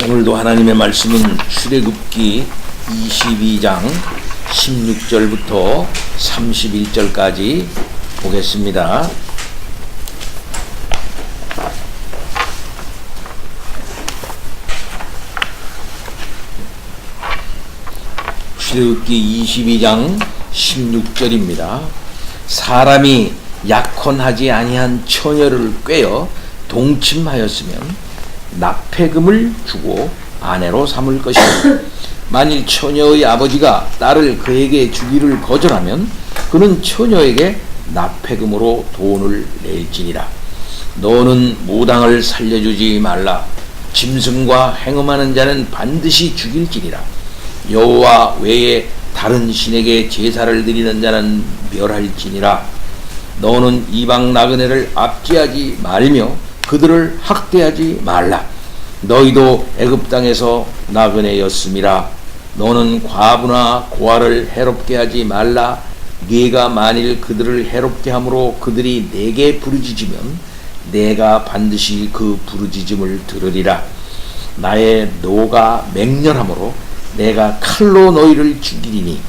오늘도 하나님의 말씀은 출애굽기 22장 16절부터 31절까지 보겠습니다. 출애굽기 22장 16절입니다. 사람이 약혼하지 아니한 처녀를 꾀어 동침하였으면 납폐금을 주고 아내로 삼을 것이다. 만일 처녀의 아버지가 딸을 그에게 주기를 거절하면 그는 처녀에게 납폐금으로 돈을 낼지니라. 너는 무당을 살려주지 말라. 짐승과 행음하는 자는 반드시 죽일지니라. 여호와 외에 다른 신에게 제사를 드리는 자는 멸할지니라. 너는 이방 나그네를 압제하지 말며 그들을 학대하지 말라. 너희도 애굽 땅에서 나그네였음이라. 너는 과부나 고아를 해롭게 하지 말라. 네가 만일 그들을 해롭게 함으로 그들이 내게 부르짖으면 내가 반드시 그 부르짖음을 들으리라. 나의 노가 맹렬함으로 내가 칼로 너희를 죽이리니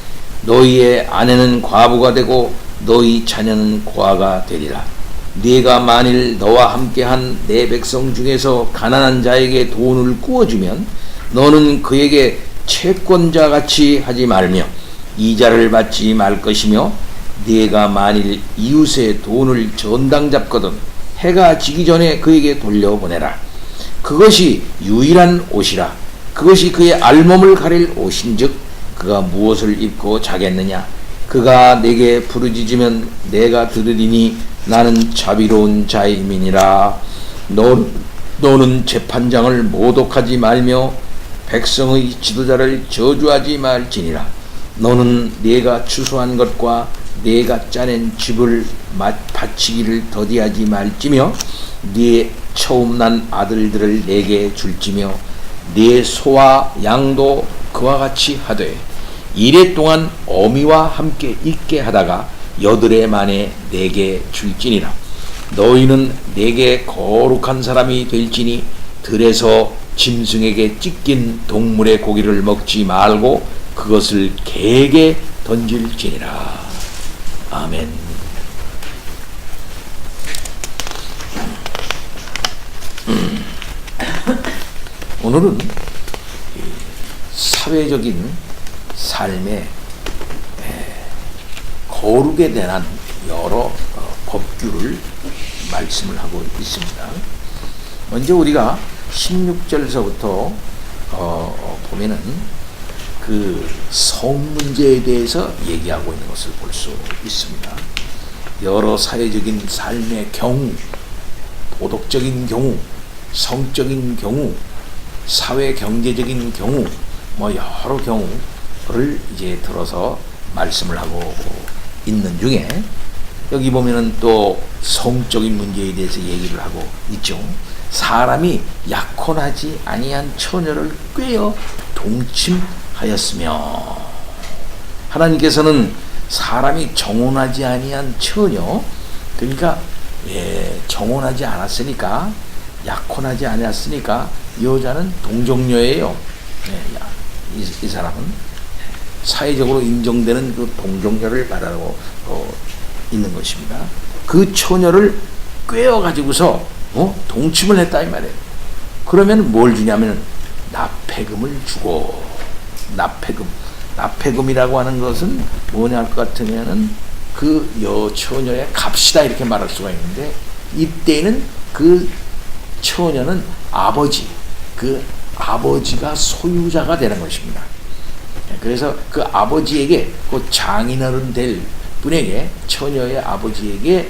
너희의 아내는 과부가 되고 너희 자녀는 고아가 되리라. 네가 만일 너와 함께한 내 백성 중에서 가난한 자에게 돈을 구워주면 너는 그에게 채권자 같이 하지 말며 이자를 받지 말 것이며 네가 만일 이웃의 돈을 전당 잡거든 해가 지기 전에 그에게 돌려보내라. 그것이 유일한 옷이라. 그것이 그의 알몸을 가릴 옷인즉 그가 무엇을 입고 자겠느냐. 그가 내게 부르짖으면 내가 들으리니 나는 자비로운 자임이니라. 너는 재판장을 모독하지 말며 백성의 지도자를 저주하지 말지니라. 너는 네가 추수한 것과 네가 짜낸 집을 바치기를 더디하지 말지며 네 처음 난 아들들을 내게 줄지며 네 소와 양도 그와 같이 하되 이래 동안 어미와 함께 있게 하다가 여드레 만에 내게 줄지니라. 너희는 내게 거룩한 사람이 될지니 들에서 짐승에게 찢긴 동물의 고기를 먹지 말고 그것을 개에게 던질지니라. 아멘. 오늘은 사회적인 삶의 거룩에 대한 여러 법규를 말씀을 하고 있습니다. 먼저 우리가 16절서부터 보면은 그 성 문제에 대해서 얘기하고 있는 것을 볼 수 있습니다. 여러 사회적인 삶의 경우, 도덕적인 경우, 성적인 경우, 사회 경제적인 경우, 여러 경우를 이제 들어서 말씀을 하고 있는 중에 여기 보면은 또 성적인 문제에 대해서 얘기를 하고 있죠. 사람이 약혼하지 아니한 처녀를 꾀어 동침하였으며, 하나님께서는 사람이 정혼하지 아니한 처녀, 그러니까 정혼하지 않았으니까, 약혼하지 않았으니까 이 여자는 동정녀예요. 이 사람은 사회적으로 인정되는 그 동정녀를 말하고 있는 것입니다. 그 처녀를 꿰어 가지고서 동침을 했다 이 말이에요. 그러면 뭘 주냐면 납폐금을 주고, 납폐금이라고 하는 것은 뭐냐 할 것 같으면은 그 처녀의 값이다 이렇게 말할 수가 있는데, 이때는 그 처녀는 아버지가 소유자가 되는 것입니다. 그래서 그 아버지에게, 그 장인어른 될 분에게, 처녀의 아버지에게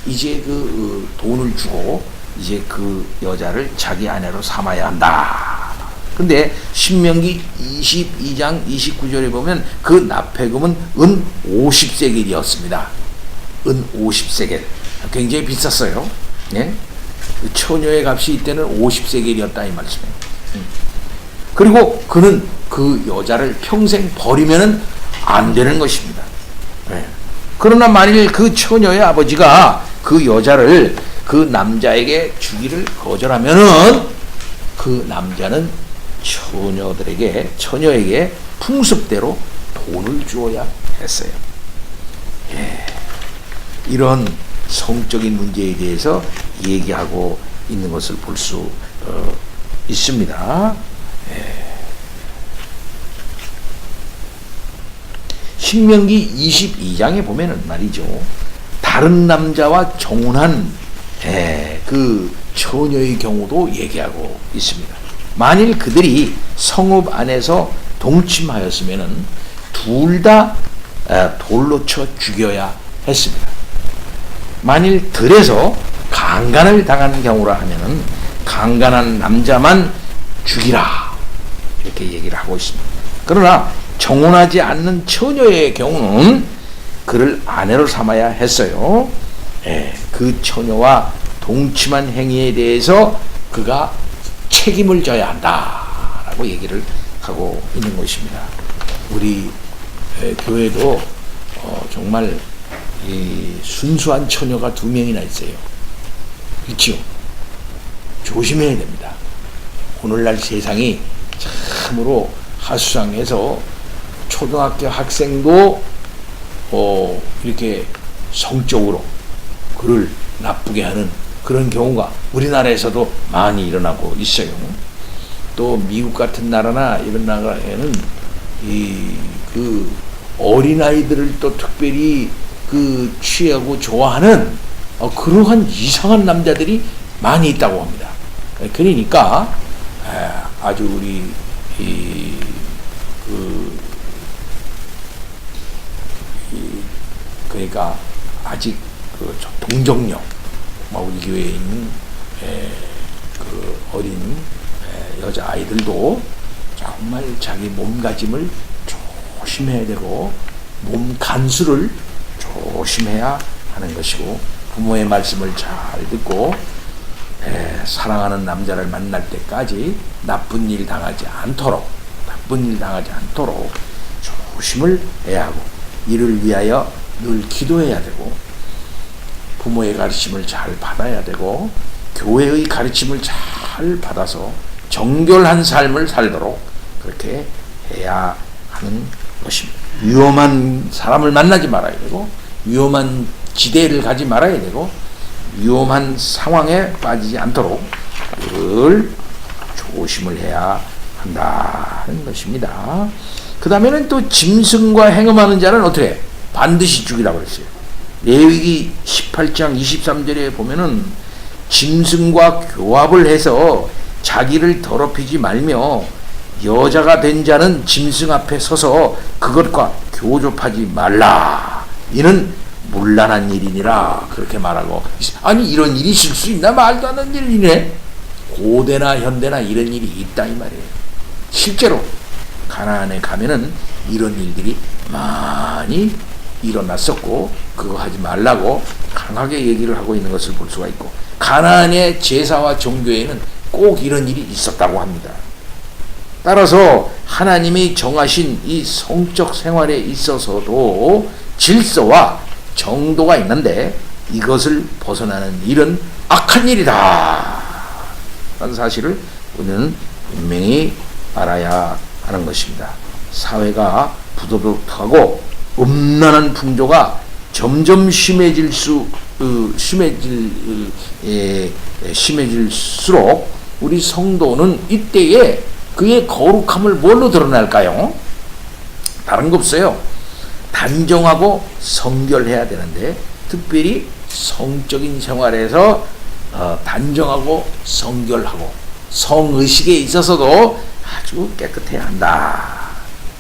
이제 그 돈을 주고 이제 그 여자를 자기 아내로 삼아야 한다. 근데 신명기 22장 29절에 보면 그 납폐금은 은 50세겔이었습니다. 은 50세겔. 굉장히 비쌌어요. 예? 처녀의 값이 이때는 50세겔이었다 이 말씀이에요. 그리고 그는 그 여자를 평생 버리면은 안 되는 것입니다. 네. 그러나 만일 그 처녀의 아버지가 그 여자를 그 남자에게 주기를 거절하면은 그 남자는 처녀에게 풍습대로 돈을 주어야 했어요. 예, 이런 성적인 문제에 대해서 얘기하고 있는 것을 볼 수 있습니다. 예. 신명기 22장에 보면은 말이죠, 다른 남자와 정혼한 그 처녀의 경우도 얘기하고 있습니다. 만일 그들이 성읍 안에서 동침하였으면은 둘 다 돌로 쳐 죽여야 했습니다. 만일 들에서 강간을 당한 경우라 하면은 강간한 남자만 죽이라, 이렇게 얘기를 하고 있습니다. 그러나 정혼하지 않는 처녀의 경우는 그를 아내로 삼아야 했어요. 그 처녀와 동침한 행위에 대해서 그가 책임을 져야 한다라고 얘기를 하고 있는 것입니다. 우리 교회도 정말 이 순수한 처녀가 2명이나 있어요. 그렇죠? 조심해야 됩니다. 오늘날 세상이 참으로 하수상해서 초등학교 학생도 이렇게 성적으로 그를 나쁘게 하는 그런 경우가 우리나라에서도 많이 일어나고 있어요. 또 미국 같은 나라나 이런 나라에는 그 어린아이들을 또 특별히 그 취하고 좋아하는 그러한 이상한 남자들이 많이 있다고 합니다. 그러니까 아주 우리 그러니까 아직 그 동정녀, 우리 교회에 있는 그 어린 여자 아이들도 정말 자기 몸가짐을 조심해야 되고 몸 간수를 조심해야 하는 것이고, 부모의 말씀을 잘 듣고 사랑하는 남자를 만날 때까지 나쁜 일 당하지 않도록 조심을 해야 하고, 이를 위하여 늘 기도해야 되고, 부모의 가르침을 잘 받아야 되고, 교회의 가르침을 잘 받아서 정결한 삶을 살도록 그렇게 해야 하는 것입니다. 위험한 사람을 만나지 말아야 되고, 위험한 지대를 가지 말아야 되고, 위험한 상황에 빠지지 않도록 늘 조심을 해야 한다는 것입니다. 그 다음에는 또 짐승과 행음하는 자는 어떻게 해? 반드시 죽이라고 그랬어요. 레위기 18장 23절에 보면은 짐승과 교합을 해서 자기를 더럽히지 말며 여자가 된 자는 짐승 앞에 서서 그것과 교접하지 말라. 이는 문란한 일이니라. 그렇게 말하고, 아니 이런 일이 있을 수 있나? 말도 안 되는 일이네. 고대나 현대나 이런 일이 있다 이 말이에요. 실제로 가나안에 가면은 이런 일들이 많이 일어났었고, 그거 하지 말라고 강하게 얘기를 하고 있는 것을 볼 수가 있고, 가나안의 제사와 종교에는 꼭 이런 일이 있었다고 합니다. 따라서 하나님이 정하신 이 성적 생활에 있어서도 질서와 정도가 있는데 이것을 벗어나는 일은 악한 일이다 라는 사실을 우리는 분명히 알아야 하는 것입니다. 사회가 부도덕하고 음란한 풍조가 점점 심해질수록 우리 성도는 이때에 그의 거룩함을 뭘로 드러낼까요? 다른 거 없어요. 단정하고 성결해야 되는데, 특별히 성적인 생활에서 단정하고 성결하고 성의식에 있어서도 아주 깨끗해야 한다.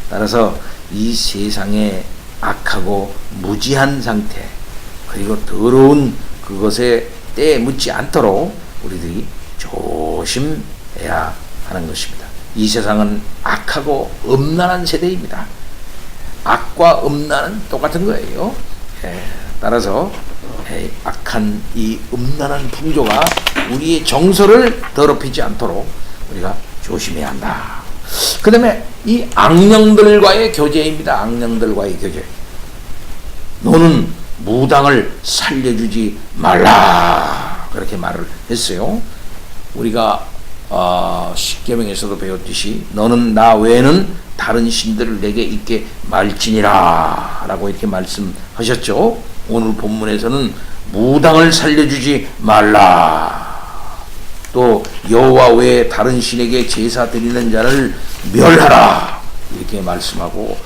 따라서 이 세상의 악하고 무지한 상태, 그리고 더러운 그것에 때에 묻지 않도록 우리들이 조심해야 하는 것입니다. 이 세상은 악하고 음란한 세대입니다. 악과 음란은 똑같은 거예요. 따라서 악한 이 음란한 풍조가 우리의 정서를 더럽히지 않도록 우리가 조심해야 한다. 그 다음에 이 악령들과의 교제입니다. 악령들과의 교제. 너는 무당을 살려주지 말라. 그렇게 말을 했어요. 우리가 십계명에서도 배웠듯이 너는 나 외에는 다른 신들을 내게 있게 말지니라 라고 이렇게 말씀하셨죠. 오늘 본문에서는 무당을 살려주지 말라. 또 여호와 외에 다른 신에게 제사 드리는 자를 멸하라 이렇게 말씀하고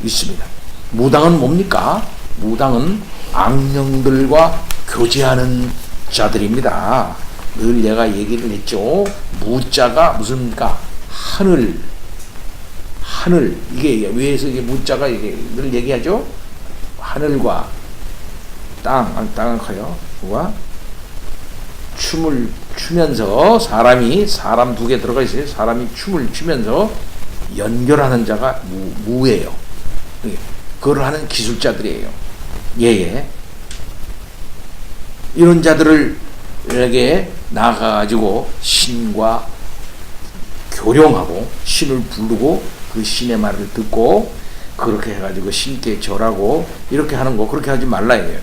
있습니다. 무당은 뭡니까? 무당은 악령들과 교제하는 자들입니다. 늘 내가 얘기를 했죠. 무자가 무슨입니까? 하늘 이게 위에서 이게 무자가 늘 얘기하죠. 하늘과 땅은 커요. 그와 춤을 추면서 사람 두 개 들어가 있어요. 사람이 춤을 추면서 연결하는 자가 무예요. 그걸 하는 기술자들이에요. 예. 이런 자들에게 나가가지고 신과 교령하고 신을 부르고 그 신의 말을 듣고 그렇게 해가지고 신께 절하고 이렇게 하는 거 그렇게 하지 말라예요.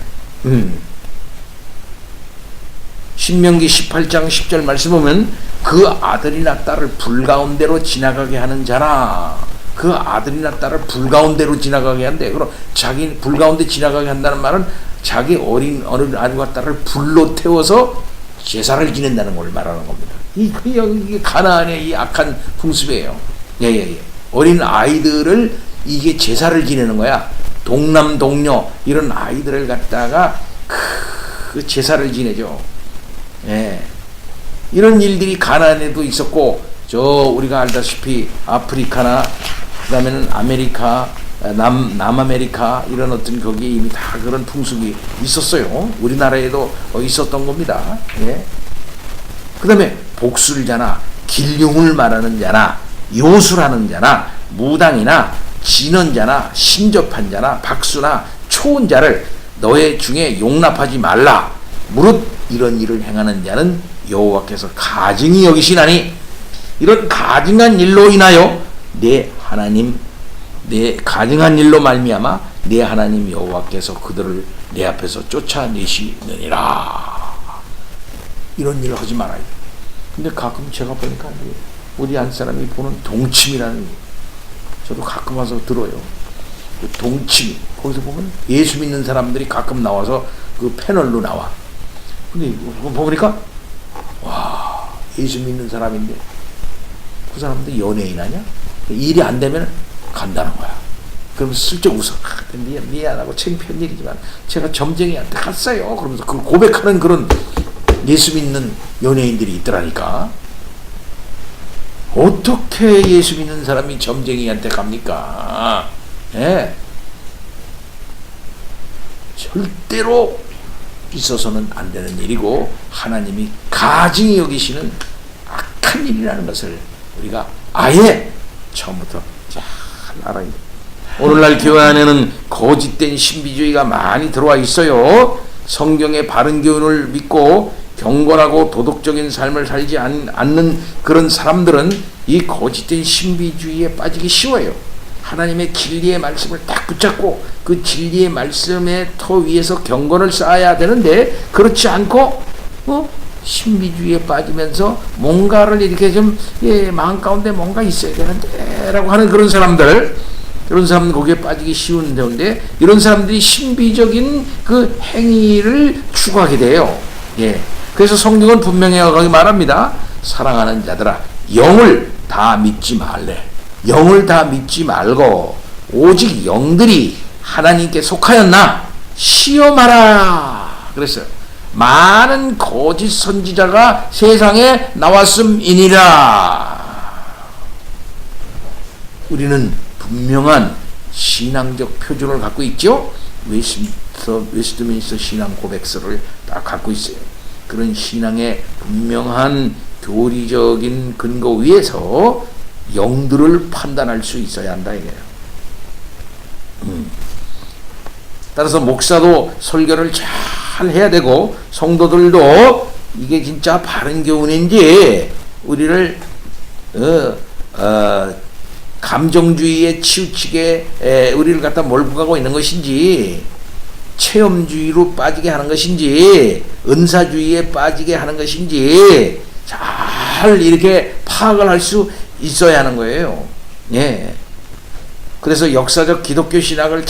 신명기 18장 10절 말씀 보면 그 아들이나 딸을 불 가운데로 지나가게 하는 자라. 그 아들이나 딸을 불 가운데로 지나가게 한대. 그럼 자기 불 가운데 지나가게 한다는 말은 자기 어린 아들과 딸을 불로 태워서 제사를 지낸다는 걸 말하는 겁니다. 이게 가나안의 이 악한 풍습이에요. 예. 어린 아이들을 이게 제사를 지내는 거야. 동남 동녀 이런 아이들을 갖다가 그 제사를 지내죠. 예. 이런 일들이 가나안에도 있었고 우리가 알다시피 아프리카나 그다음에는 아메리카 남아메리카 이런 어떤 거기에 이미 다 그런 풍습이 있었어요. 우리나라에도 있었던 겁니다. 예. 그다음에 복술자나 길흉을 말하는 자나 요술하는 자나 무당이나 진언자나 신접한 자나 박수나 초혼자를 너의 중에 용납하지 말라. 무릇 이런 일을 행하는 자는 여호와께서 가증히 여기시나니 이런 가증한 일로 인하여 내 가증한 일로 말미암아 내 하나님 여호와께서 그들을 내 앞에서 쫓아내시느니라. 이런 일을 하지 말아야 돼. 근데 가끔 제가 보니까 우리 안 사람이 보는 동침이라는 게 저도 가끔 와서 들어요. 그 동침 거기서 보면 예수 믿는 사람들이 가끔 나와서 그 패널로 나와. 근데 보니까 와 예수 믿는 사람인데 그 사람들 연예인 아니야? 일이 안 되면 간다는 거야. 그러면서 슬쩍 웃어. 미안하고 창피한 일이지만 제가 점쟁이한테 갔어요. 그러면서 그 고백하는 그런 예수 믿는 연예인들이 있더라니까. 어떻게 예수 믿는 사람이 점쟁이한테 갑니까? 예. 절대로 있어서는 안 되는 일이고 하나님이 가증히 여기시는 악한 일이라는 것을 우리가 아예 처음부터 잘 알아야 돼. 오늘날 교회 안에는 거짓된 신비주의가 많이 들어와 있어요. 성경의 바른 교훈을 믿고 경건하고 도덕적인 삶을 살지 않는 그런 사람들은 이 거짓된 신비주의에 빠지기 쉬워요. 하나님의 진리의 말씀을 딱 붙잡고 그 진리의 말씀의 터 위에서 경건을 쌓아야 되는데 그렇지 않고 신비주의에 빠지면서 뭔가를 이렇게 좀 마음 가운데 뭔가 있어야 되는데 라고 하는 그런 사람들은 거기에 빠지기 쉬운데 이런 사람들이 신비적인 그 행위를 추구하게 돼요. 예. 그래서 성경은 분명히 말합니다. 사랑하는 자들아 영을 다 믿지 말래. 영을 다 믿지 말고 오직 영들이 하나님께 속하였나 시험하라 그랬어요. 많은 거짓 선지자가 세상에 나왔음이니라. 우리는 분명한 신앙적 표준을 갖고 있죠. 웨스트민스터 신앙 고백서를 딱 갖고 있어요. 그런 신앙의 분명한 교리적인 근거 위에서 영들을 판단할 수 있어야 한다 이거예요. 따라서 목사도 설교를 잘 해야 되고 성도들도 이게 진짜 바른 교훈인지 우리를 감정주의에 치우치게 우리를 갖다 몰고 가고 있는 것인지 체험주의로 빠지게 하는 것인지 은사주의에 빠지게 하는 것인지 잘 잘 이렇게 파악을 할 수 있어야 하는 거예요. 예. 그래서 역사적 기독교 신앙을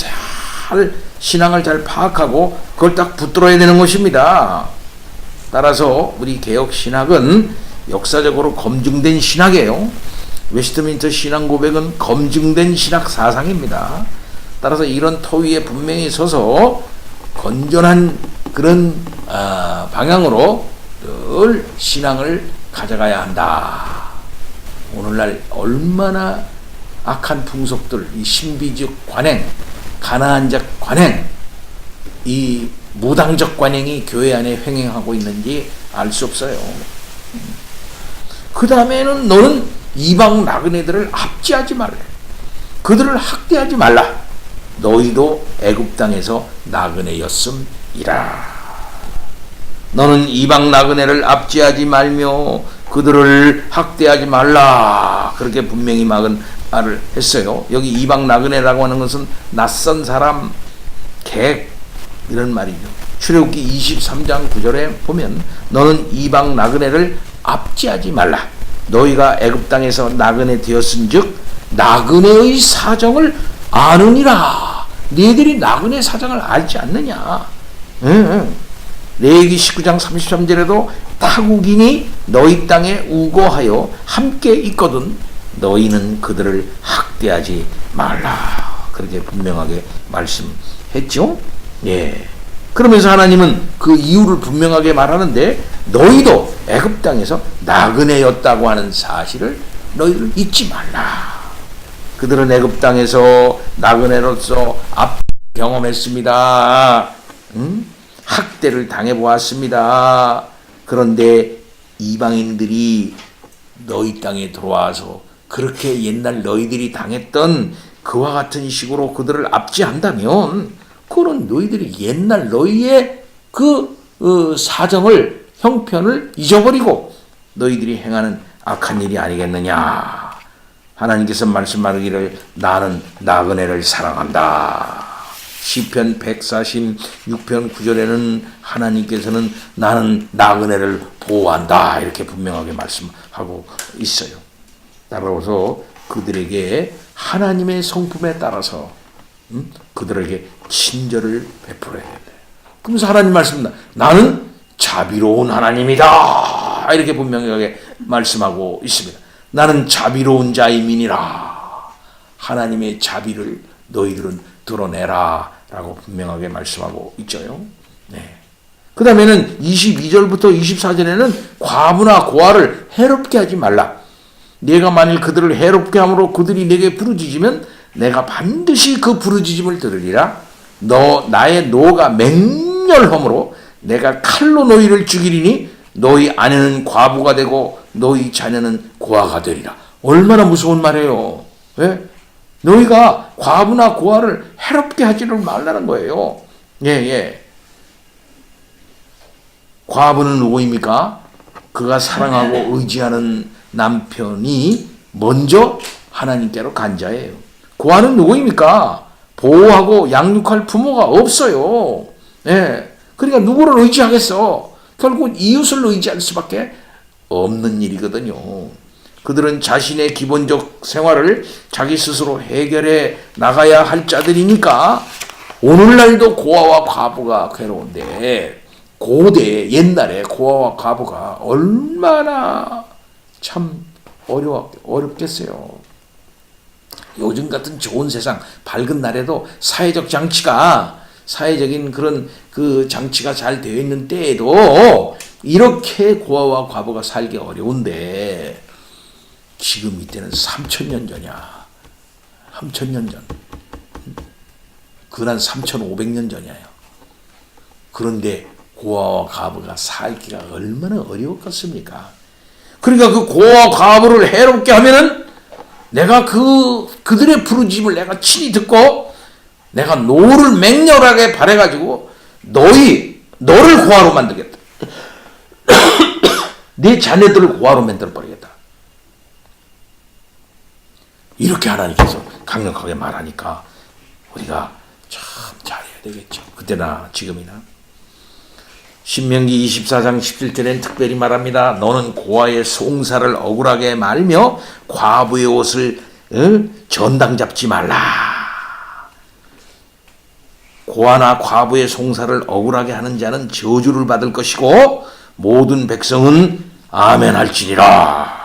잘 파악하고 그걸 딱 붙들어야 되는 것입니다. 따라서 우리 개혁 신학은 역사적으로 검증된 신학이에요. 웨스트민스터 신앙 고백은 검증된 신학 사상입니다. 따라서 이런 토 위에 분명히 서서 건전한 그런 방향으로 늘 신앙을 가져가야 한다. 오늘날 얼마나 악한 풍속들, 이 신비적 관행, 가나안적 관행, 이 무당적 관행이 교회 안에 횡행하고 있는지 알 수 없어요. 그 다음에는 너는 이방 나그네들을 압제하지 말라. 그들을 학대하지 말라. 너희도 애굽 땅에서 나그네였음이라. 너는 이방 나그네를 압제하지 말며 그들을 학대하지 말라. 그렇게 분명히 막은 말을 했어요. 여기 이방 나그네라고 하는 것은 낯선 사람, 객 이런 말이죠. 출애굽기 23장 9절에 보면 너는 이방 나그네를 압제하지 말라. 너희가 애굽 땅에서 나그네 되었은즉 나그네의 사정을 아느니라. 너희들이 나그네 사정을 알지 않느냐. 레위기 19장 33절에도 타국인이 너희 땅에 우거하여 함께 있거든 너희는 그들을 학대하지 말라. 그렇게 분명하게 말씀했죠. 예. 그러면서 하나님은 그 이유를 분명하게 말하는데 너희도 애굽 땅에서 나그네였다고 하는 사실을 너희를 잊지 말라. 그들은 애굽 땅에서 나그네로서 경험했습니다. 학대를 당해보았습니다. 그런데 이방인들이 너희 땅에 들어와서 그렇게 옛날 너희들이 당했던 그와 같은 식으로 그들을 압제한다면 그건 너희들이 옛날 너희의 사정을 형편을 잊어버리고 너희들이 행하는 악한 일이 아니겠느냐. 하나님께서 말씀하기를 나는 나그네를 사랑한다. 시편 146편 9절에는 하나님께서는 나는 나그네를 보호한다. 이렇게 분명하게 말씀하고 있어요. 따라서 그들에게 하나님의 성품에 따라서 그들에게 친절을 베풀어야 된다. 그러면서 하나님 말씀입니다. 나는 자비로운 하나님이다. 이렇게 분명하게 말씀하고 있습니다. 나는 자비로운 자임이니라. 하나님의 자비를 너희들은 드러내라. 라고 분명하게 말씀하고 있죠. 네. 그 다음에는 22절부터 24절에는 과부나 고아를 해롭게 하지 말라. 내가 만일 그들을 해롭게 함으로 그들이 내게 부르짖으면 내가 반드시 그 부르짖음을 들으리라. 나의 노가 맹렬함으로 내가 칼로 너희를 죽이리니 너희 아내는 과부가 되고 너희 자녀는 고아가 되리라. 얼마나 무서운 말이에요. 왜? 너희가 과부나 고아를 해롭게 하지를 말라는 거예요. 예. 과부는 누구입니까? 그가 사랑하고 의지하는 남편이 먼저 하나님께로 간 자예요. 고아는 누구입니까? 보호하고 양육할 부모가 없어요. 예. 그러니까 누구를 의지하겠어? 결국 이웃을 의지할 수밖에 없는 일이거든요. 그들은 자신의 기본적 생활을 자기 스스로 해결해 나가야 할 자들이니까 오늘날도 고아와 과부가 괴로운데 고대 옛날에 고아와 과부가 얼마나 참 어렵겠어요. 요즘 같은 좋은 세상 밝은 날에도 사회적인 그런 그 장치가 잘 되어 있는 때에도 이렇게 고아와 과부가 살기 어려운데 지금 이때는 3,000년 전이야. 3,000년 전. 그난 3,500년 전이에요. 그런데 고아와 과부가 살기가 얼마나 어려웠겠습니까? 그러니까 그 고아와 과부를 해롭게 하면은 내가 그들의 부르짖음을 내가 친히 듣고 내가 노를 맹렬하게 발해가지고 너를 고아로 만들겠다. 네 자녀들을 고아로 만들어버리겠다. 이렇게 하나님께서 강력하게 말하니까 우리가 참 잘해야 되겠죠. 그때나 지금이나. 신명기 24장 17절엔 특별히 말합니다. 너는 고아의 송사를 억울하게 말며 과부의 옷을 전당 잡지 말라. 고아나 과부의 송사를 억울하게 하는 자는 저주를 받을 것이고 모든 백성은 아멘 할지니라.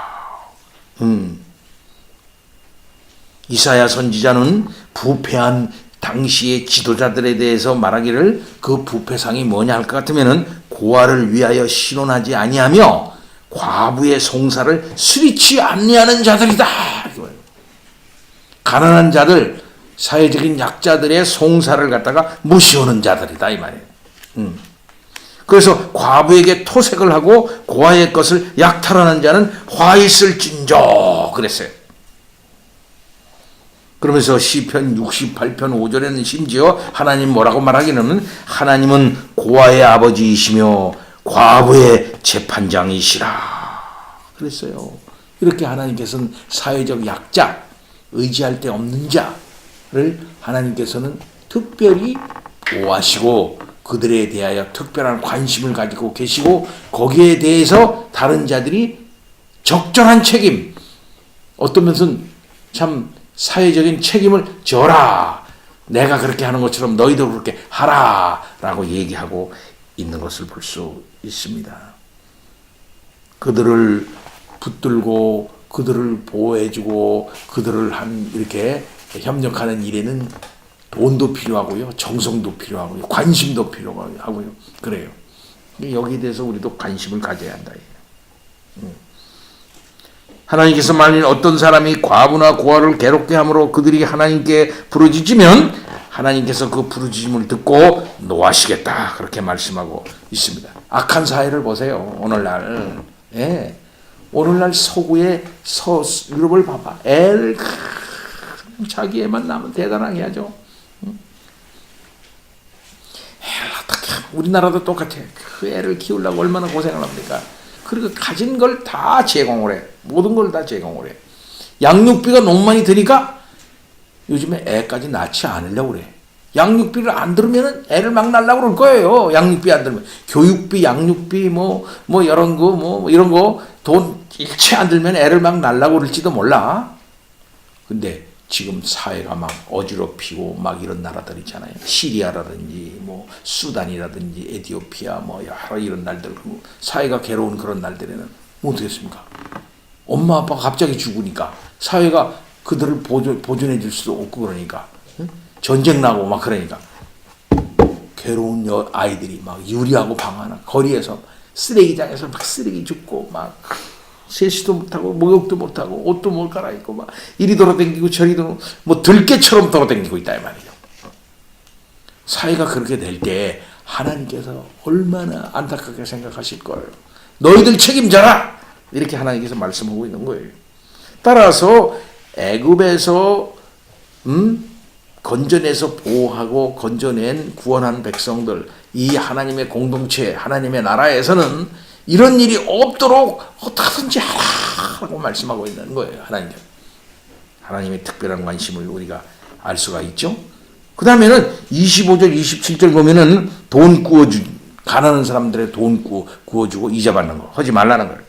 이사야 선지자는 부패한 당시의 지도자들에 대해서 말하기를 그 부패상이 뭐냐 할 것 같으면은 고아를 위하여 신원하지 아니하며 과부의 송사를 수리치 아니하는 자들이다. 가난한 자들, 사회적인 약자들의 송사를 갖다가 무시하는 자들이다 이 말이에요. 그래서 과부에게 토색을 하고 고아의 것을 약탈하는 자는 화 있을진저 그랬어요. 그러면서 시편 68편 5절에는 심지어 하나님 뭐라고 말하기는 하나님은 고아의 아버지이시며 과부의 재판장이시라 그랬어요. 이렇게 하나님께서는 사회적 약자, 의지할 데 없는 자를 하나님께서는 특별히 보호하시고 그들에 대하여 특별한 관심을 가지고 계시고 거기에 대해서 다른 자들이 적절한 책임, 어떤 면은 참 사회적인 책임을 져라. 내가 그렇게 하는 것처럼 너희도 그렇게 하라. 라고 얘기하고 있는 것을 볼 수 있습니다. 그들을 붙들고 그들을 보호해주고 그들을 이렇게 협력하는 일에는 돈도 필요하고요. 정성도 필요하고요. 관심도 필요하고요. 그래요. 여기에 대해서 우리도 관심을 가져야 한다. 하나님께서 만일 어떤 사람이 과부나 고아를 괴롭게 함으로 그들이 하나님께 부르짖으면 하나님께서 그 부르짖음을 듣고 노하시겠다. 그렇게 말씀하고 있습니다. 악한 사회를 보세요. 오늘날. 예. 오늘날 서구의 유럽을 봐봐. 애를 자기 애만 낳으면 대단하게 하죠. 애를 어떻게 우리나라도 똑같아. 그 애를 키우려고 얼마나 고생을 합니까? 그리고 가진 걸 다 제공을 해. 모든 걸 다 제공을 해. 양육비가 너무 많이 드니까 요즘에 애까지 낳지 않으려고 그래. 양육비를 안 들으면 애를 막 낳으려고 그럴 거예요. 양육비 안 들으면. 교육비, 양육비, 뭐 이런 거, 이런 거 돈 일체 안 들면 애를 막 낳으려고 그럴지도 몰라. 근데 지금 사회가 막 어지럽히고 막 이런 나라들 있잖아요. 시리아라든지 수단이라든지 에티오피아 여러 이런 날들 사회가 괴로운 그런 날들에는 뭐 어떻겠습니까? 엄마 아빠가 갑자기 죽으니까 사회가 그들을 보존해 줄 수도 없고 그러니까 전쟁 나고 막 그러니까 괴로운 아이들이 막 유리하고 방 하나 거리에서 쓰레기장에서 막 쓰레기 줍고 막 세수도 못하고 목욕도 못하고 옷도 못 갈아입고 막 이리 돌아다니고 저리 들개처럼 돌아다니고 있다 이 말이죠. 사회가 그렇게 될 때 하나님께서 얼마나 안타깝게 생각하실 거예요. 너희들 책임져라 이렇게 하나님께서 말씀하고 있는 거예요. 따라서 애굽에서 건져내서 보호하고 건져낸 구원한 백성들, 이 하나님의 공동체, 하나님의 나라에서는 이런 일이 없도록 어떻게든지 하라고 말씀하고 있는 거예요. 하나님의 특별한 관심을 우리가 알 수가 있죠. 그 다음에는 25절, 27절 보면은 가난한 사람들의 돈 구워주고 이자 받는 거 하지 말라는 거예요.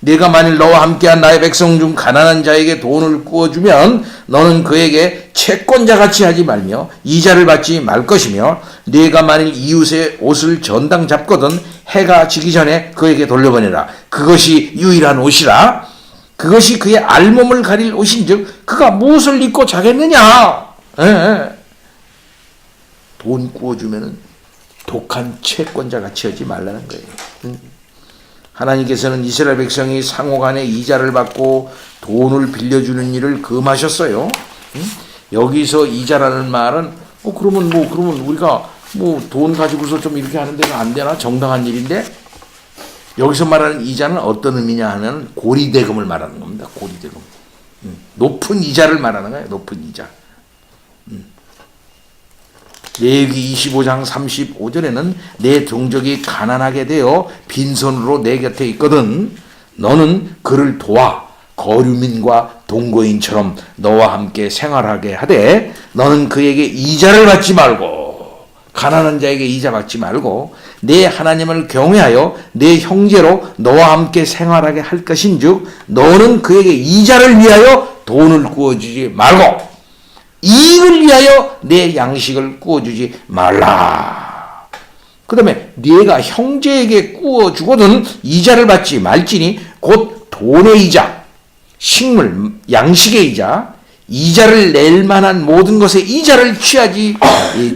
네가 만일 너와 함께한 나의 백성 중 가난한 자에게 돈을 구워주면 너는 그에게 채권자같이 하지 말며 이자를 받지 말 것이며 네가 만일 이웃의 옷을 전당 잡거든 해가 지기 전에 그에게 돌려보내라. 그것이 유일한 옷이라. 그것이 그의 알몸을 가릴 옷인즉 그가 무엇을 입고 자겠느냐. 돈 구워주면은 독한 채권자같이 하지 말라는 거예요. 하나님께서는 이스라엘 백성이 상호간에 이자를 받고 돈을 빌려주는 일을 금하셨어요. 여기서 이자라는 말은 그러면 우리가 돈 가지고서 좀 이렇게 하는 데가 안 되나? 정당한 일인데 여기서 말하는 이자는 어떤 의미냐 하면 고리대금을 말하는 겁니다. 고리대금. 높은 이자를 말하는 거예요. 높은 이자. 레위기 25장 35절에는 내 종족이 가난하게 되어 빈손으로 내 곁에 있거든 너는 그를 도와 거류민과 동거인처럼 너와 함께 생활하게 하되 너는 그에게 이자를 받지 말고 가난한 자에게 이자 받지 말고 내 하나님을 경외하여 내 형제로 너와 함께 생활하게 할 것인즉 너는 그에게 이자를 위하여 돈을 구워주지 말고 이익을 위하여 내 양식을 구워주지 말라. 그 다음에 네가 형제에게 구워주거든 이자를 받지 말지니 곧 돈의 이자, 식물, 양식의 이자, 이자를 낼 만한 모든 것에 이자를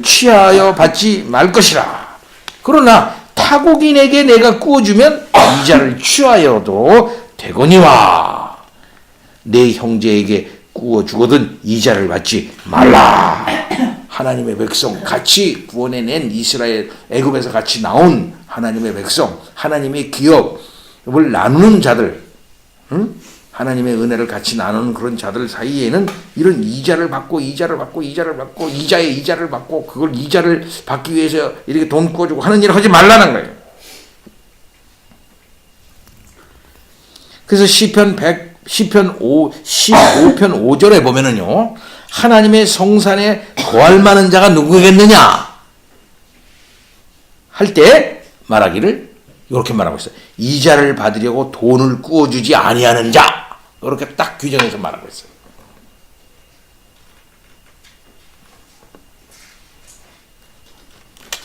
취하여 받지 말 것이라. 그러나 타국인에게 내가 구워주면 이자를 취하여도 되거니와 내 형제에게 구워주거든 이자를 받지 말라. 하나님의 백성 같이 구원해낸 이스라엘 애굽에서 같이 나온 하나님의 백성, 하나님의 기업을 나누는 자들, 하나님의 은혜를 같이 나누는 그런 자들 사이에는 이런 이자를 받고 이자를 받고 이자를 받고 이자에 이자를 받고 그걸 이자를 받기 위해서 이렇게 돈 구워주고 하는 일을 하지 말라는 거예요. 그래서 시편 15편 5절에 보면은요, 하나님의 성산에 거할 만한 자가 누구겠느냐 할 때 말하기를 이렇게 말하고 있어요. 이자를 받으려고 돈을 구워주지 아니하는 자, 이렇게 딱 규정해서 말하고 있어요.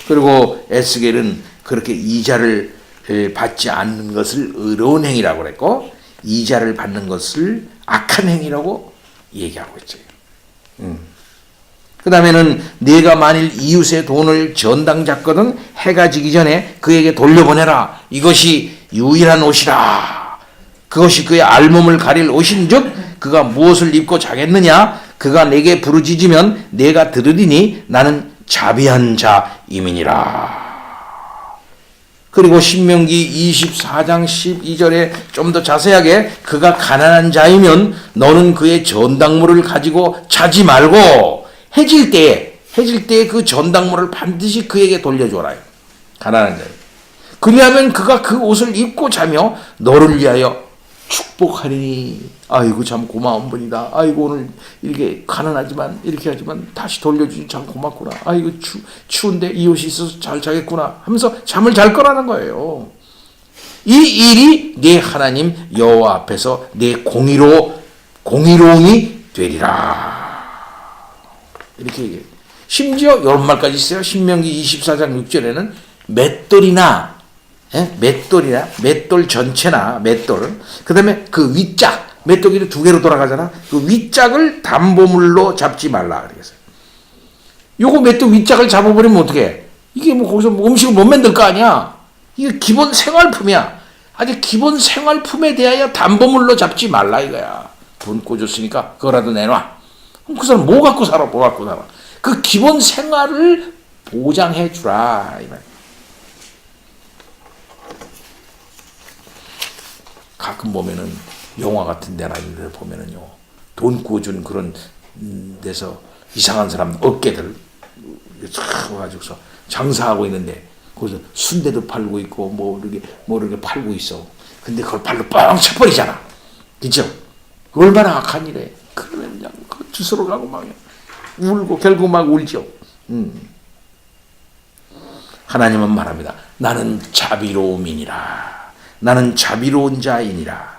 그리고 에스겔은 그렇게 이자를 받지 않는 것을 의로운 행위라고 그랬고 이자를 받는 것을 악한 행위라고 얘기하고 있죠. 그 다음에는 네가 만일 이웃의 돈을 전당 잡거든 해가 지기 전에 그에게 돌려보내라. 이것이 유일한 옷이라. 그것이 그의 알몸을 가릴 옷인즉 그가 무엇을 입고 자겠느냐. 그가 내게 부르짖으면 내가 들으리니 나는 자비한 자임이니라. 그리고 신명기 24장 12절에 좀 더 자세하게 그가 가난한 자이면 너는 그의 전당물을 가지고 자지 말고 해질 때에 그 전당물을 반드시 그에게 돌려줘라. 가난한 자요. 그리하면 그가 그 옷을 입고 자며 너를 위하여 축복하리니. 아이고 참 고마운 분이다. 아이고 오늘 이렇게 가난하지만 이렇게 하지만 다시 돌려주니 참 고맙구나. 아이고 추운데 이 옷이 있어서 잘 자겠구나 하면서 잠을 잘 거라는 거예요. 이 일이 네 하나님 여호와 앞에서 네 공의로움이 되리라. 이렇게 얘기해요. 심지어 이런 말까지 있어요. 신명기 24장 6절에는 맷돌이나 맷돌 전체나 맷돌, 그 다음에 그 윗짝, 맷돌이 두 개로 돌아가잖아. 그 윗짝을 담보물로 잡지 말라 그러겠어요. 요거 맷돌 윗짝을 잡아버리면 어떡해? 이게 뭐 거기서 뭐 음식을 못 만들 거 아니야? 이게 기본 생활품이야. 아주 기본 생활품에 대하여 담보물로 잡지 말라 이거야. 돈 꿔줬으니까 그거라도 내놔. 그럼 그 사람 뭐 갖고 살아? 그 기본 생활을 보장해 주라 이 말. 가끔 보면은 영화 같은 데나 이런 데 보면은요, 돈 구워주는 그런 데서 이상한 사람 어깨들 가지고서 장사하고 있는데 거기서 순대도 팔고 있고 뭐 이렇게 팔고 있어. 근데 그걸 발로 뻥 쳐버리잖아. 그죠? 얼마나 악한 일이야. 그러면 그냥 주스러 가고 막 울고 결국 막 울죠. 하나님은 말합니다. 나는 자비로움이니라. 나는 자비로운 자이니라.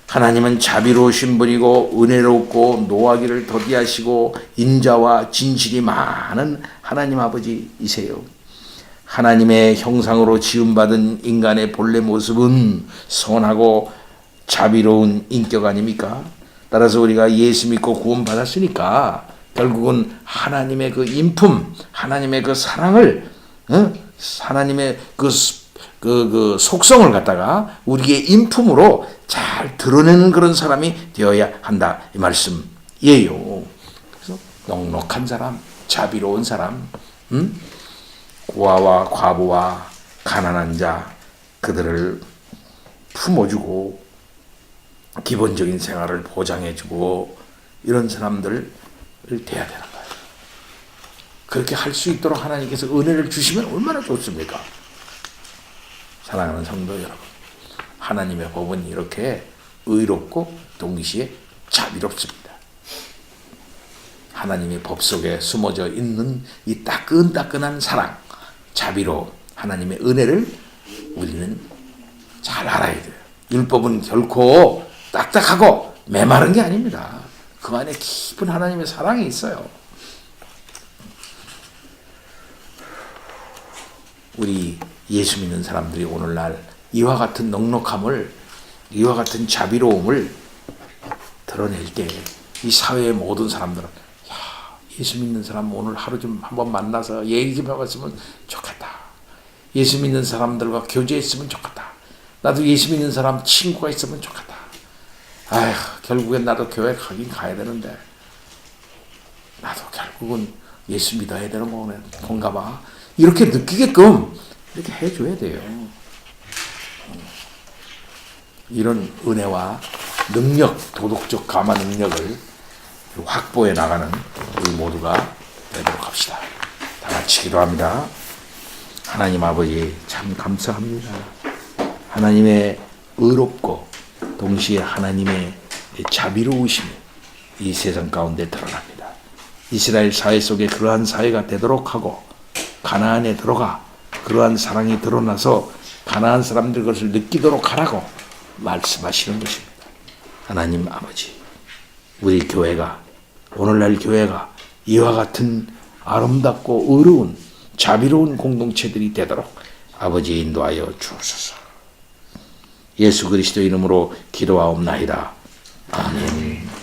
하나님은 자비로우신 분이고 은혜롭고 노하기를 더디하시고 인자와 진실이 많은 하나님 아버지이세요. 하나님의 형상으로 지음받은 인간의 본래 모습은 선하고 자비로운 인격 아닙니까? 따라서 우리가 예수 믿고 구원받았으니까 결국은 하나님의 그 인품, 하나님의 그 사랑을, 하나님의 그 속성을 갖다가 우리의 인품으로 잘 드러내는 그런 사람이 되어야 한다 이 말씀이에요. 그래서 넉넉한 사람, 자비로운 사람, 고아와 과부와 가난한 자 그들을 품어주고 기본적인 생활을 보장해주고 이런 사람들을 돼야 되는 거예요. 그렇게 할 수 있도록 하나님께서 은혜를 주시면 얼마나 좋습니까? 사랑하는 성도 여러분, 하나님의 법은 이렇게 의롭고 동시에 자비롭습니다. 하나님의 법 속에 숨어져 있는 이 따끈따끈한 사랑, 자비로 하나님의 은혜를 우리는 잘 알아야 돼요. 율법은 결코 딱딱하고 메마른 게 아닙니다. 그 안에 깊은 하나님의 사랑이 있어요. 우리 예수 믿는 사람들이 오늘날 이와 같은 넉넉함을, 이와 같은 자비로움을 드러낼 때 이 사회의 모든 사람들은 예수 믿는 사람 오늘 하루 좀 한번 만나서 얘기 좀 해봤으면 좋겠다. 예수 믿는 사람들과 교제했으면 좋겠다. 나도 예수 믿는 사람 친구가 있으면 좋겠다. 아휴, 결국엔 나도 교회 가긴 가야 되는데 나도 결국은 예수 믿어야 되는 건가 봐. 이렇게 느끼게끔 이렇게 해줘야 돼요. 이런 은혜와 능력, 도덕적 감화 능력을 확보해 나가는 우리 모두가 되도록 합시다. 다 같이 기도합니다. 하나님 아버지 참 감사합니다. 하나님의 의롭고 동시에 하나님의 자비로우심이 이 세상 가운데 드러납니다. 이스라엘 사회 속에 그러한 사회가 되도록 하고 가나안에 들어가 그러한 사랑이 드러나서 가나안 사람들 것을 느끼도록 하라고 말씀하시는 것입니다. 하나님 아버지, 우리 교회가 오늘날 교회가 이와 같은 아름답고 의로운 자비로운 공동체들이 되도록 아버지 인도하여 주옵소서. 예수 그리스도 이름으로 기도하옵나이다. 아멘.